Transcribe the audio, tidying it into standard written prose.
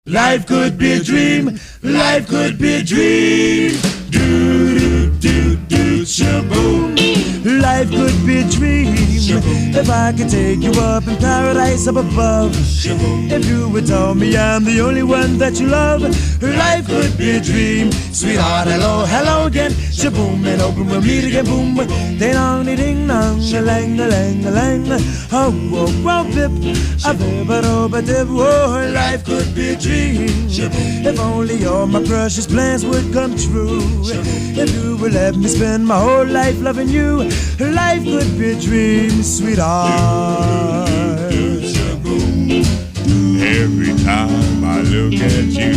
Life could be a dream, life could be a dream. Do, do, do, do, shaboom. Life could be a dream if I could take you up in paradise up above. If you would tell me I'm the only one that you love, life could be a dream. Sweetheart, hello, hello again. Shaboom, and open we'll meet again. Boom, ding dong, ding dong, a lang, a lang, a lang. Oh, oh, oh, bip, a bip, a dip. Oh, life could be a dream. If only all my precious plans would come true. If you would let me spend my whole life loving you, life could be a dream, sweetheart. Every time I look at you,